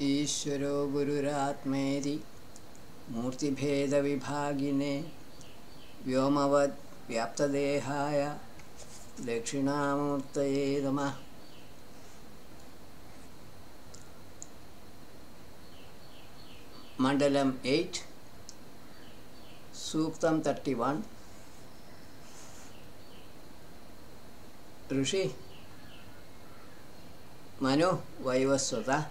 ईश्वरो गुरुरात्मेति मूर्तिभेदविभागिने व्योमवद् व्याप्तदेहाय दक्षिणामूर्तये नमः। Mandalam 8, Suktam 31. Rishi Manu Vaivasvata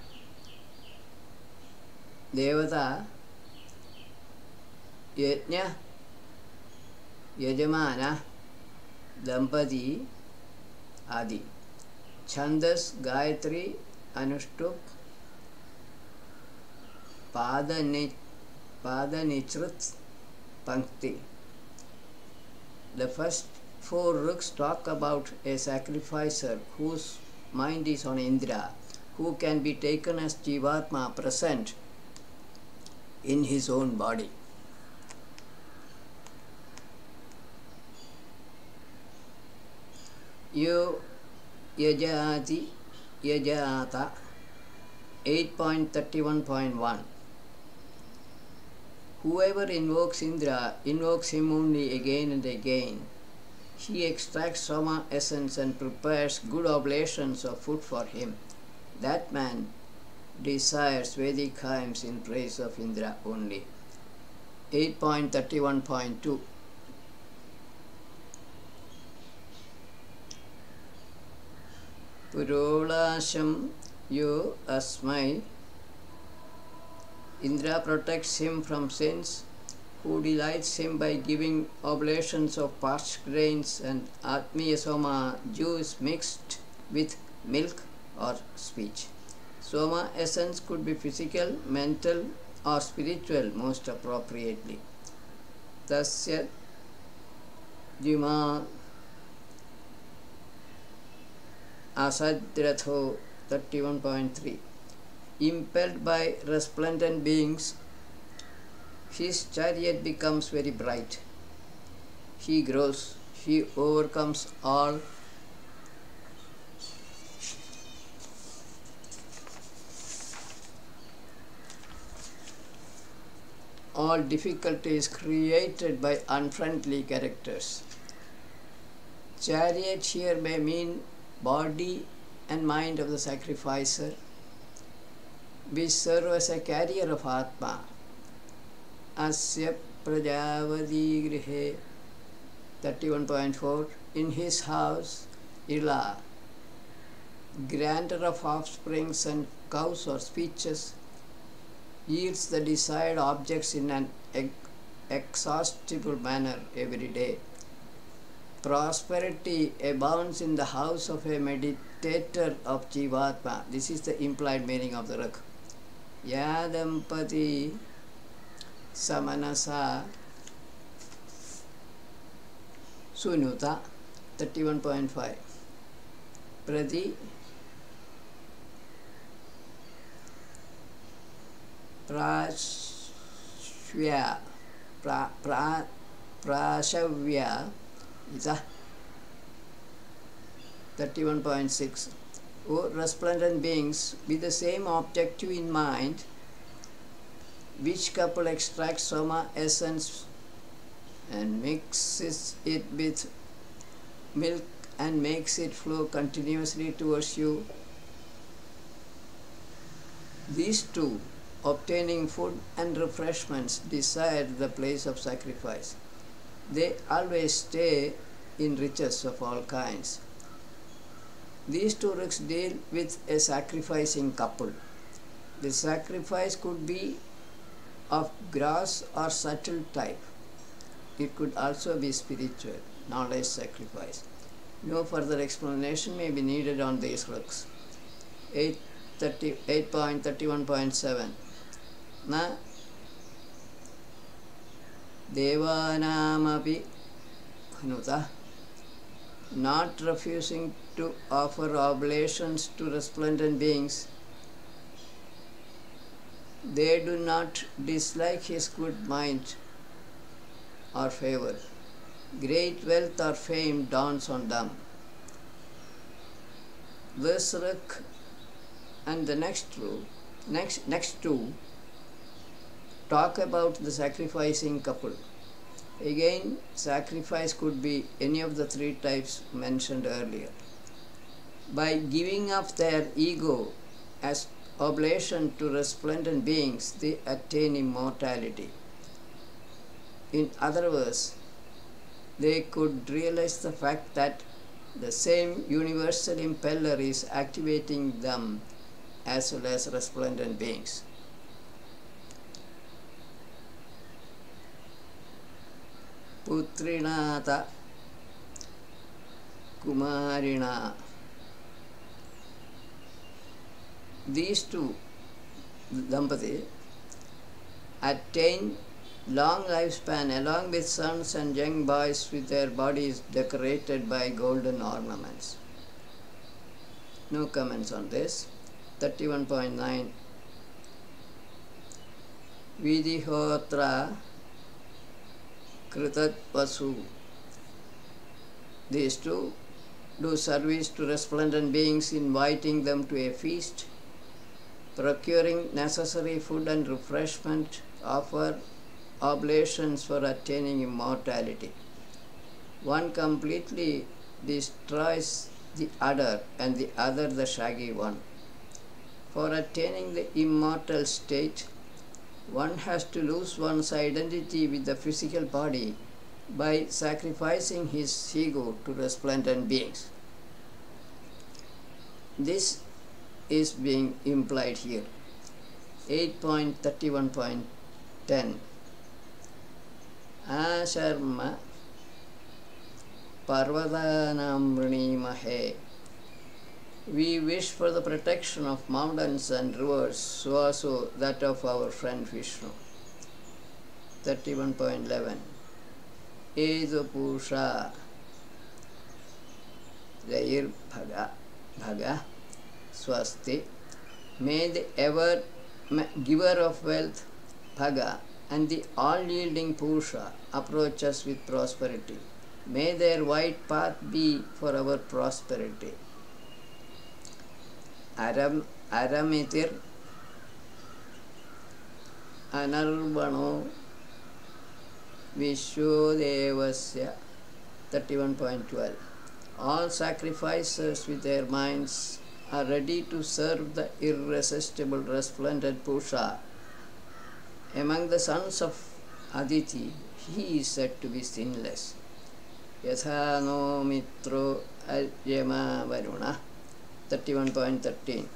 Devata Yajna Yajamana Dampati Adi Chandas Gayatri Anushtup Pada-Nichrit Pankti. The first four ruks talk about a sacrificer whose mind is on Indra, who can be taken as Jivatma present in his own body. Yo Yajati Yajata 8.31.1. Whoever invokes Indra invokes him only again and again. He extracts Soma essence and prepares good oblations of food for him. That man desires Vedic hymns in praise of Indra only. 8.31.2. Purolasham Yo Asmai. Indra protects him from sins, who delights him by giving oblations of parched grains and Atmiya Soma juice mixed with milk or speech. Soma essence could be physical, mental or spiritual most appropriately. Tasya Jima Asadratho 31.3. Impelled by resplendent beings, his chariot becomes very bright. He grows, he overcomes all difficulties created by unfriendly characters. Chariot here may mean body and mind of the sacrificer, which serve as a carrier of Atma. Asya Prajavati Grihe 31.4. In his house, Ila, granter of offsprings and cows or speeches, yields the desired objects in an exhaustible manner every day. Prosperity abounds in the house of a meditator of Jivatma. This is the implied meaning of the Rak. Yadampati Samanasa Sunuta 31.5. Prati Prashvya Prashavya Ita 31.6. O resplendent beings, with the same objective in mind, which couple extracts Soma essence and mixes it with milk and makes it flow continuously towards you. These two, obtaining food and refreshments, desire the place of sacrifice. They always stay in riches of all kinds. These two ruks deal with a sacrificing couple. The sacrifice could be of gross or subtle type. It could also be spiritual, knowledge sacrifice. No further explanation may be needed on these ruks. 8.31.7. Na Devanamapi Khanuta. Not refusing to offer oblations to resplendent beings, they do not dislike his good mind or favor. Great wealth or fame dawns on them. This rak and the next row Next two talk about the sacrificing couple. Again, sacrifice could be any of the three types mentioned earlier. By giving up their ego as oblation to resplendent beings, they attain immortality. In other words, they could realize the fact that the same universal impeller is activating them as well as resplendent beings. Putrinata Kumarina. These two Dampati attain long lifespan along with sons and young boys with their bodies decorated by golden ornaments. No comments on this. 31.9 Vidhihotra Kritat Vasu. These two do service to resplendent beings, inviting them to a feast, procuring necessary food and refreshment, offer oblations for attaining immortality. One completely destroys the other and the other the shaggy one. For attaining the immortal state, one has to lose one's identity with the physical body by sacrificing his ego to resplendent beings. This is being implied here. 8.31.10 Asharma Parvadanam Mahe. We wish for the protection of mountains and rivers, so also that of our friend Vishnu. 31.11 Edupusha Jair Bhaga Swasti. May the ever giver of wealth, Bhaga, and the all-yielding Purusha approach us with prosperity. May their white path be for our prosperity. Aramitir Anarvano Vishodevasya. 31.12 All sacrificers with their minds are ready to serve the irresistible resplendent Purusha. Among the sons of Aditi, he is said to be sinless. Yatha no mitro aryama varuna. 31.13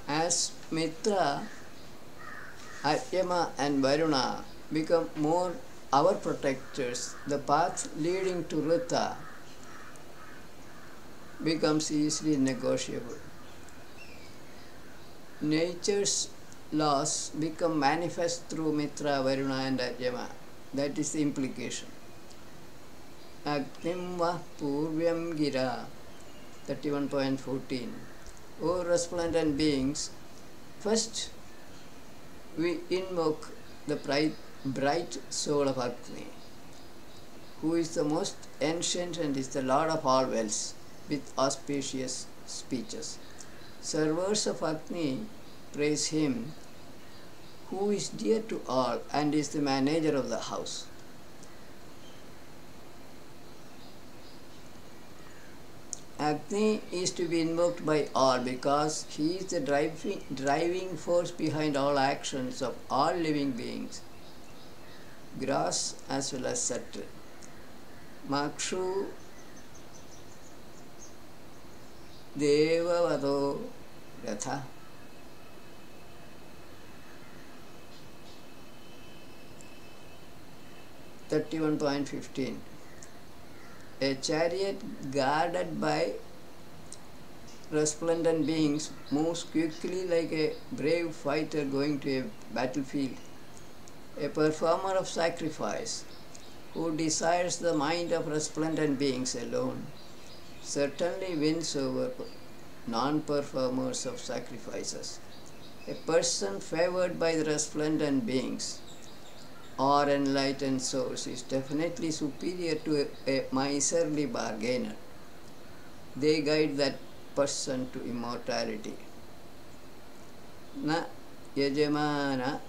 As Mitra, Aryama and Varuna become more our protectors, the path leading to Rita becomes easily negotiable. Nature's laws become manifest through Mitra, Varuna and Aryama. That is the implication. Agnim va purvyam gira. 31.14 O resplendent beings, first we invoke the bright soul of Agni, who is the most ancient and is the Lord of all wells, with auspicious speeches. Servers of Agni praise him, who is dear to all and is the manager of the house. Agni is to be invoked by all because he is the driving force behind all actions of all living beings, gross as well as subtle. Makshu Devavado Ratha. .15 A chariot guarded by resplendent beings moves quickly like a brave fighter going to a battlefield. A performer of sacrifice who desires the mind of resplendent beings alone certainly wins over non-performers of sacrifices. A person favored by the resplendent beings or enlightened souls is definitely superior to a miserly bargainer. They guide that person to immortality. na yajamana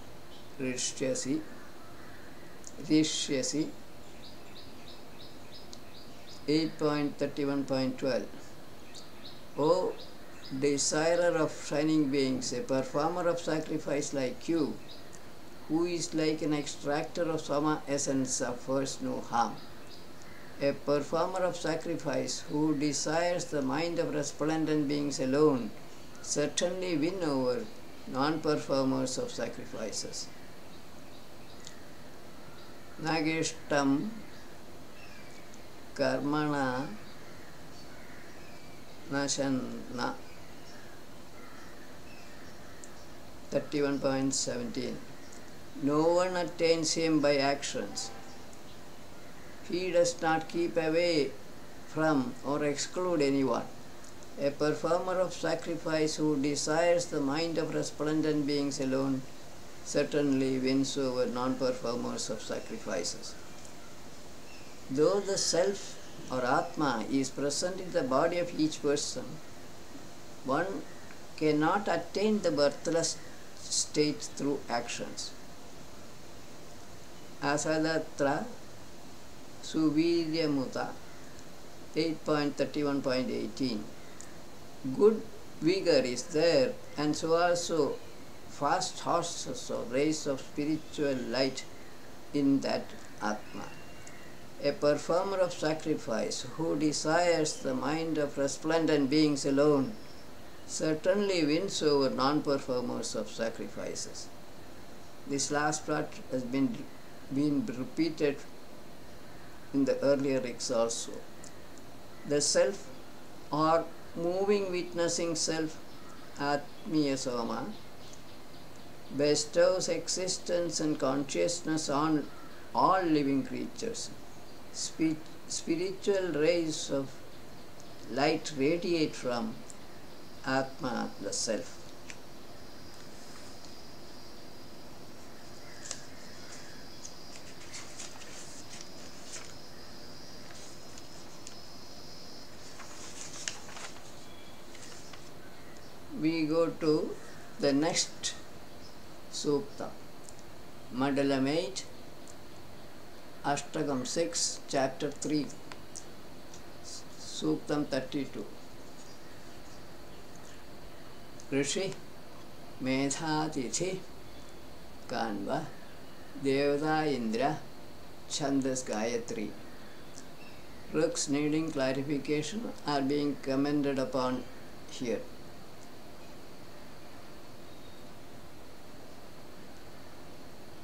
rishyasi 8.31.12. O desirer of shining beings, a performer of sacrifice like you, who is like an extractor of Sama essence, suffers no harm. A performer of sacrifice who desires the mind of resplendent beings alone certainly win over non-performers of sacrifices. Nagishtam karmana nashanna 31.17. No one attains him by actions. He does not keep away from or exclude anyone. A performer of sacrifice who desires the mind of resplendent beings alone certainly wins over non-performers of sacrifices. Though the self or Atma is present in the body of each person, one cannot attain the birthless state through actions. Asadatra Suviryamuta 8.31.18. Good vigor is there, and so also fast horses or rays of spiritual light in that Atma. A performer of sacrifice who desires the mind of resplendent beings alone certainly wins over non-performers of sacrifices. This last part has been repeated in the earlier rigs also. The self or moving witnessing self, Atmiya Soma, bestows existence and consciousness on all living creatures. Spiritual rays of light radiate from Atma, the self. We go to the next Sukta, Mandalam 8, Ashtakam 6, Chapter 3, Suktam 32. Rishi, Medhatithi, Kanva, Devata Indra, Chandas Gayatri. Ruks needing clarification are being commented upon here.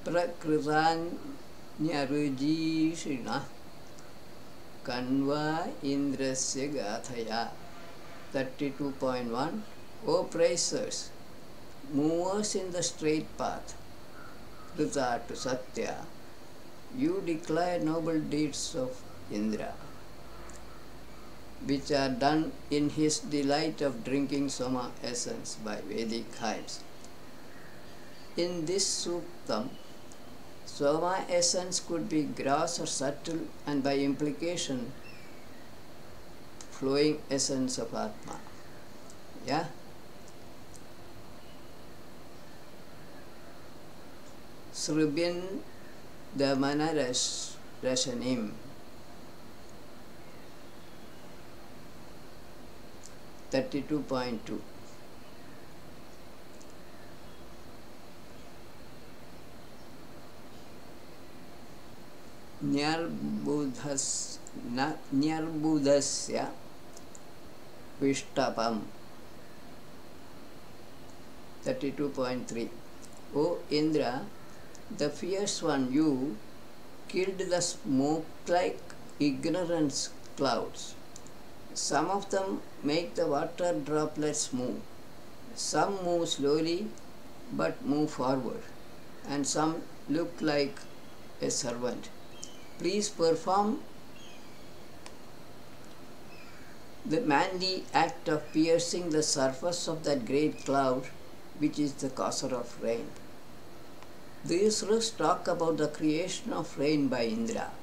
Prakritanyarujishina Kanva Indrasya Gathaya 32.1. O praisers, movers in the straight path, Krita to Satya, you declare noble deeds of Indra, which are done in his delight of drinking Soma essence by Vedic hymns. In this Suktam, Soma essence could be gross or subtle, and by implication, flowing essence of Atma. Yeah? Srubin Damana Rashanim 32.2. Nyarbudasya Vishtapam 32.3. O Indra, the fierce one, you killed the smoke-like ignorance clouds. Some of them make the water droplets move. Some move slowly but move forward, and some look like a servant. Please perform the manly act of piercing the surface of that great cloud, which is the causer of rain. These verses talk about the creation of rain by Indra.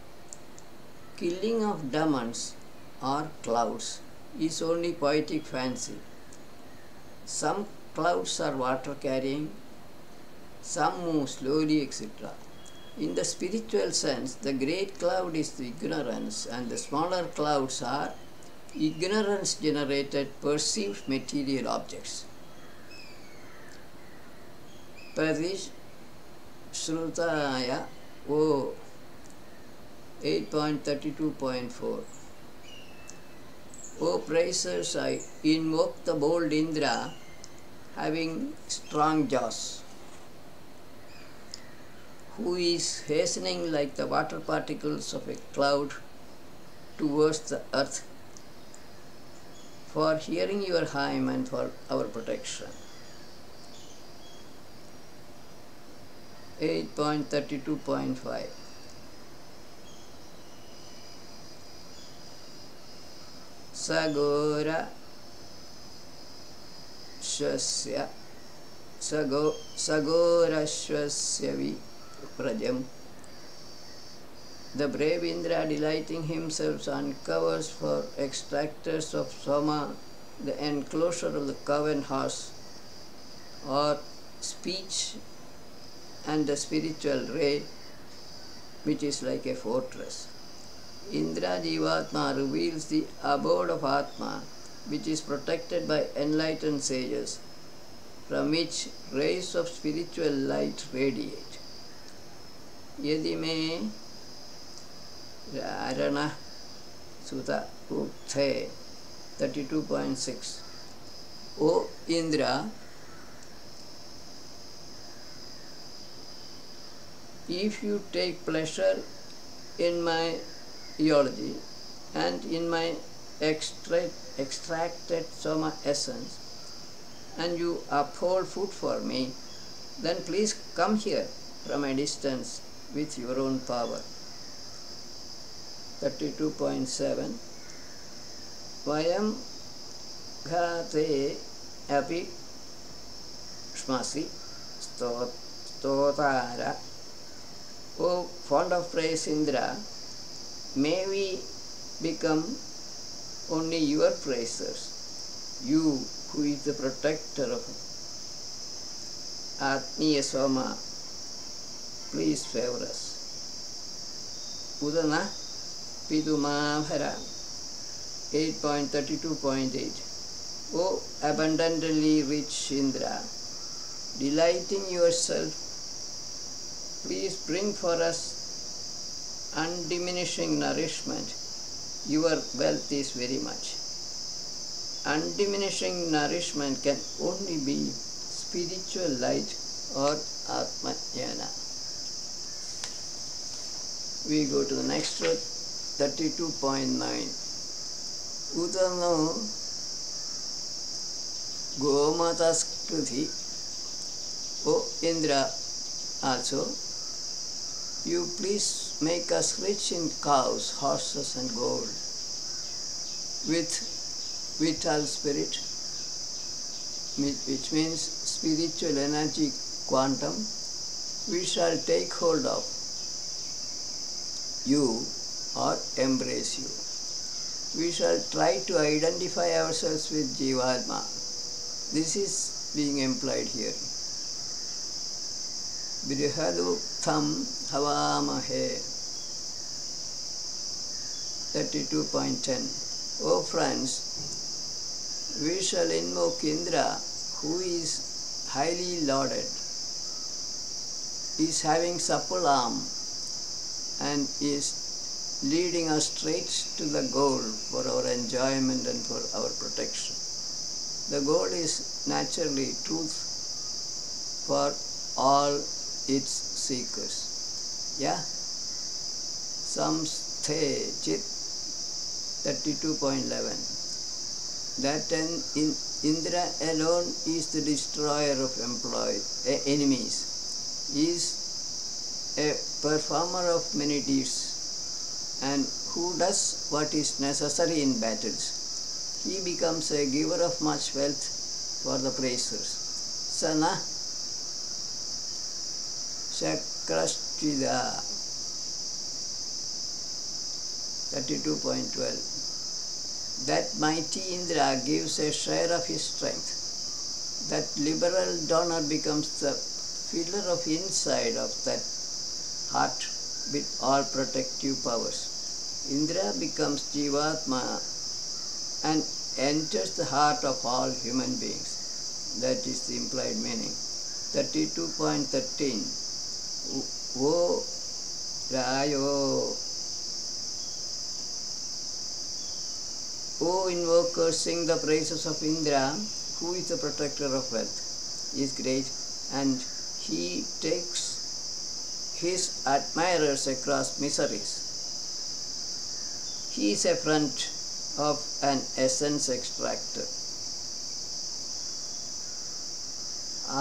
Killing of demons or clouds is only poetic fancy. Some clouds are water carrying, some move slowly, etc. In the spiritual sense, the great cloud is the ignorance, and the smaller clouds are ignorance generated perceived material objects. Parishrutaya O 8.32.4. O praisers, I invoke the bold Indra having strong jaws, who is hastening like the water particles of a cloud towards the earth, for hearing your hymn and for our protection. 8.32.5. Sagora Shasya Sagorashvasya Viprajam. The brave Indra, delighting himself, uncovers for extractors of Soma the enclosure of the cow and horse, or speech, and the spiritual ray, which is like a fortress. Indra Jivatma reveals the abode of Atma, which is protected by enlightened sages, from which rays of spiritual light radiate. Yadime Arana Sutta Ukthe 32.6. O Indra, if you take pleasure in my eulogy and in my extracted Soma essence, and you uphold food for me, then please come here from a distance with your own power. 32.7. Vayam ghate api shmasi stotara. O fond of praise Indra, may we become only your praisers, you who is the protector of Atmiya Soma, please favor us. Udana Pidumabhara 8.32.8. O abundantly rich Indra, delighting yourself, please bring for us undiminishing nourishment. Your wealth is very much. Undiminishing nourishment can only be spiritual light or Atma Jnana. We go to the next verse, 32.9. Udano Gomataskriti. O Indra, also, you please make us rich in cows, horses and gold. With vital spirit, which means spiritual energy quantum, we shall take hold of you or embrace you. We shall try to identify ourselves with Jivatma. This is being implied here. Brihaduktam Havamahe 32.10. O friends, we shall invoke Indra, who is highly lauded, is having supple arm, and is leading us straight to the goal for our enjoyment and for our protection. The goal is naturally truth for all its seekers. Yeah? Samsthe Chit 32.11. That Indra alone is the destroyer of enemies. He is a performer of many deeds, and who does what is necessary in battles. He becomes a giver of much wealth for the praisers. Sana Shakrastvida 32.12. That mighty Indra gives a share of his strength. that liberal donor becomes the filler of inside of that heart with all protective powers. Indra becomes Jivatma and enters the heart of all human beings. That is the implied meaning. 32.13 O Rayo, O invokers, sing the praises of Indra, who is the protector of wealth. He is great, and he takes his admirers across miseries. He is a friend of an essence extractor.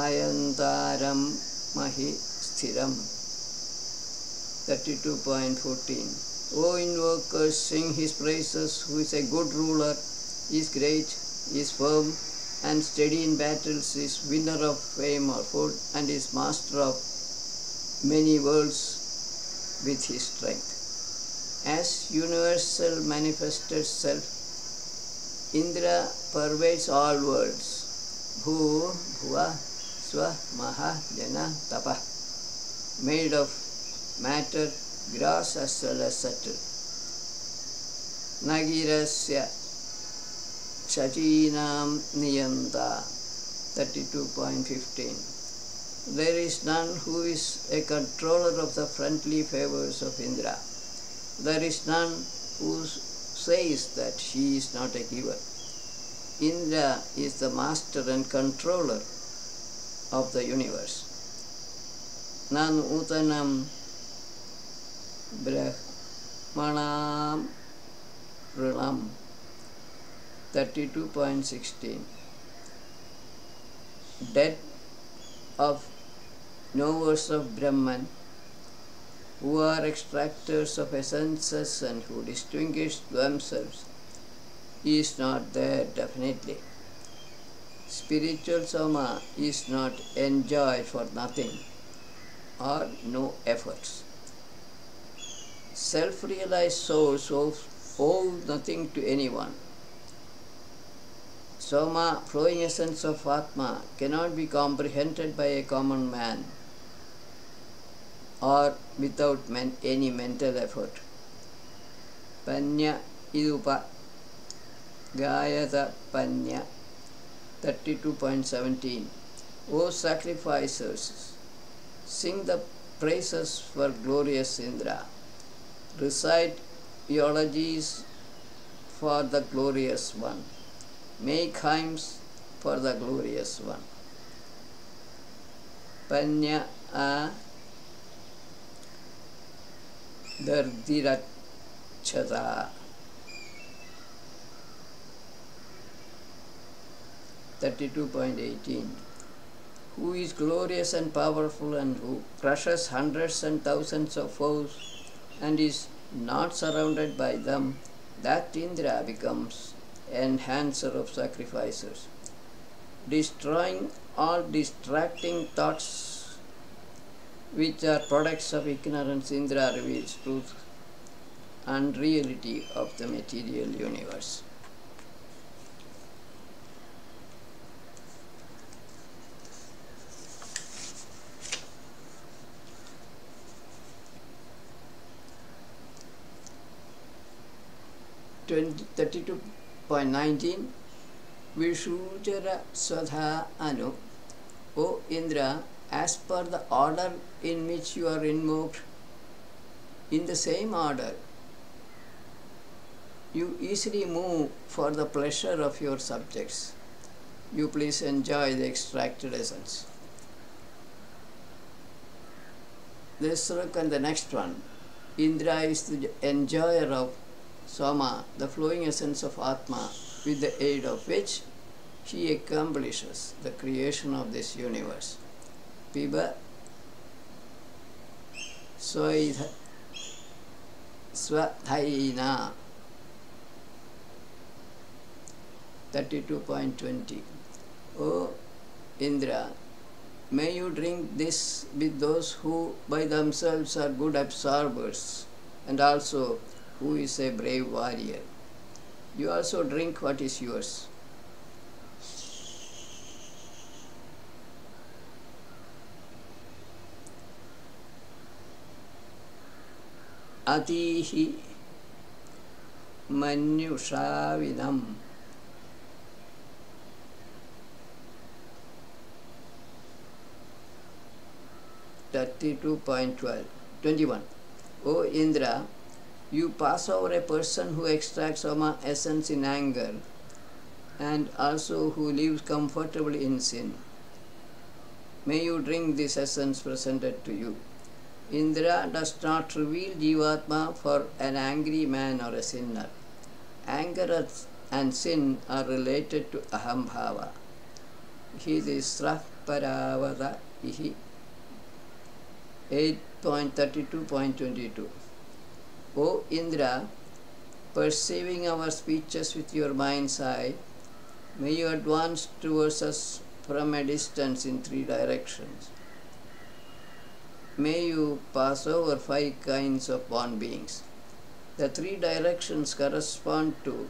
Ayantaram Mahi Sthiram. 32.14 O invokers, sing his praises, who is a good ruler, is great, is firm and steady in battles, is winner of fame or food, and is master of many worlds with his strength. As universal manifested self, Indra pervades all worlds. Bhu, Bhuva, Swa, Maha, Jana, Tapa, made of matter, gross as well as subtle. Nagirasya Shachinam Niyanta. 32.15 There is none who is a controller of the friendly favors of Indra. There is none who says that he is not a giver. Indra is the master and controller of the universe. Nan utanam brahmanam runam. 32.16 Dead of knowers of Brahman, who are extractors of essences and who distinguish themselves, is not there definitely. Spiritual soma is not enjoyed for nothing or no efforts. Self-realized souls owe nothing to anyone. Soma, flowing essence of Atma, cannot be comprehended by a common man or without any mental effort. Panya idupa Gayata Panya. 32.17 O sacrificers, sing the praises for glorious Indra. Recite eulogies for the glorious one. Make hymns for the glorious one. Panya a Dardirachata. 32.18 Who is glorious and powerful and who crushes hundreds and thousands of foes and is not surrounded by them, that Indra becomes enhancer of sacrificers. Destroying all distracting thoughts which are products of ignorance, Indra reveals truth and reality of the material universe. Twenty 32.19 Vishujara Swadha Anu. O Indra, as per the order in which you are invoked, in the same order, you easily move for the pleasure of your subjects. You please enjoy the extracted essence. Let's look at the next one. Indra is the enjoyer of Soma, the flowing essence of Atma, with the aid of which he accomplishes the creation of this universe. Piba Swadhaina. 32.20 O Indra, may you drink this with those who by themselves are good absorbers and also who is a brave warrior. You also drink what is yours. Atihi Manyushavinam. 21. O Indra, you pass over a person who extracts Soma essence in anger and also who lives comfortably in sin. May you drink this essence presented to you. Indra does not reveal Jivatma for an angry man or a sinner. Anger and sin are related to Ahambhava. He is Srahparavada Ihi 8.32.22. O Indra, perceiving our speeches with your mind's eye, may you advance towards us from a distance in 3 directions. May you pass over 5 kinds of born beings. The 3 directions correspond to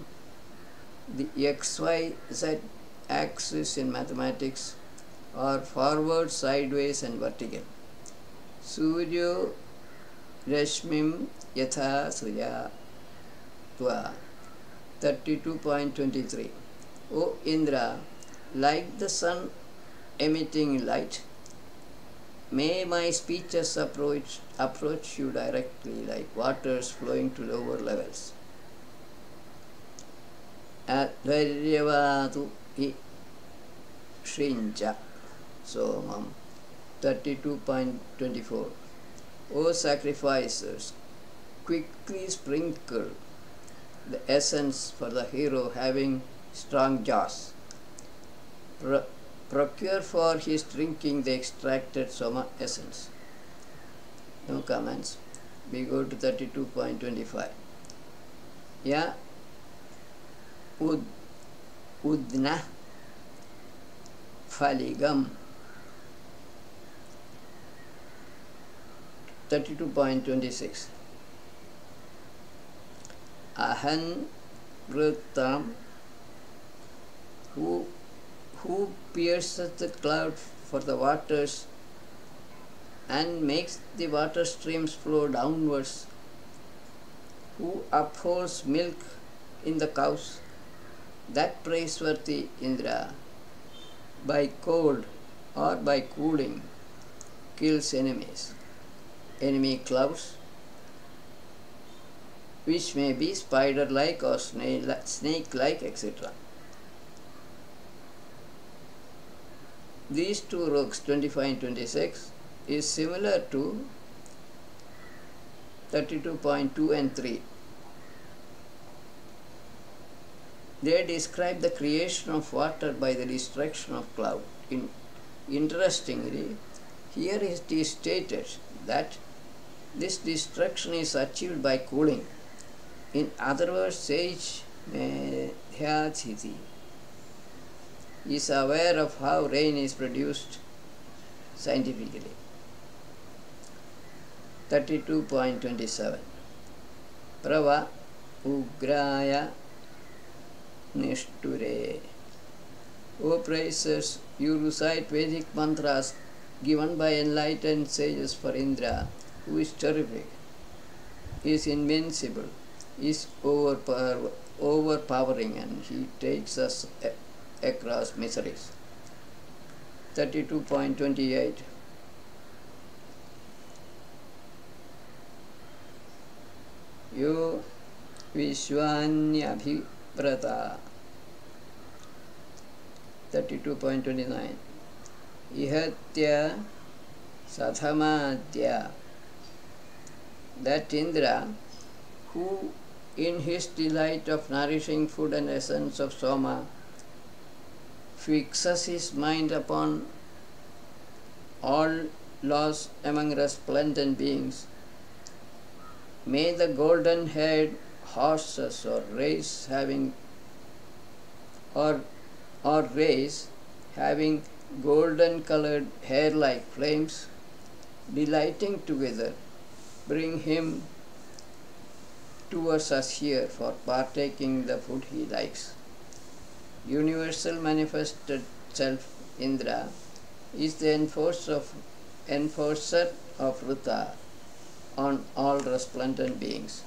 the XYZ axis in mathematics, or forward, sideways and vertical. Suryo Rashmim Yatha Sriya Tva 32.23. O Indra, like the sun emitting light, may my speeches approach you directly like waters flowing to lower levels. Advaryavadu hi Shrinja Somam 32.24. O sacrificers, quickly sprinkle the essence for the hero having strong jaws. Procure for his drinking the extracted Soma essence. No comments. We go to 32.25. Ya Udna Phaligam 32.26. Ahan Vritam, who pierces the cloud for the waters and makes the water streams flow downwards, who upholds milk in the cows, that praiseworthy Indra, by cold or by cooling, kills enemy clouds, which may be spider-like or snake-like, etc. These 2 roks, 25 and 26, is similar to 32.2 and 3. They describe the creation of water by the destruction of cloud. Interestingly, here it is stated that this destruction is achieved by cooling. In other words, sage Medhyatiti is aware of how rain is produced scientifically. 32.27. Prava Ugraya Nishture. O praisers, you recite Vedic mantras given by enlightened sages for Indra, who is terrific, is invincible, is overpowering, and he takes us across miseries. 32.28. Yo Vishwanyabhiprata 32.29. Ihatya Sadhamadya, that Indra, who in his delight of nourishing food and essence of Soma fixes his mind upon all laws among resplendent beings, may the golden-haired horses or race having golden-colored hair like flames, delighting together, bring him towards us here for partaking the food he likes. Universal manifested self Indra is the enforcer of Rita, on all resplendent beings.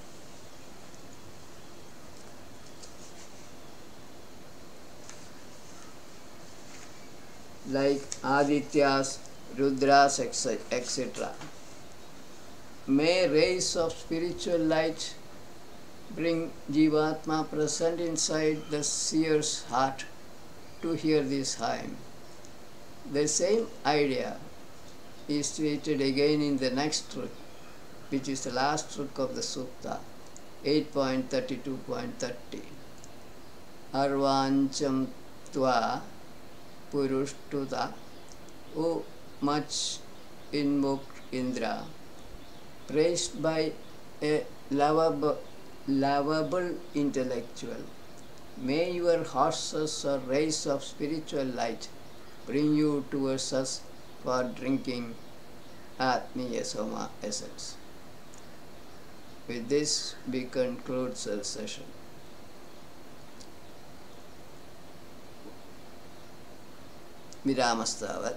Like Adityas, Rudras, etc. May rays of spiritual light bring Jivatma present inside the seer's heart to hear this hymn. The same idea is stated again in the next truk, which is the last truk of the Sukta, 8.32.30. Arvancham tva purushtuta, O much invoked Indra, praised by a lovable intellectual. May your horses or rays of spiritual light bring you towards us for drinking Atmiya Soma essence. With this, we conclude our session. Viramastavat.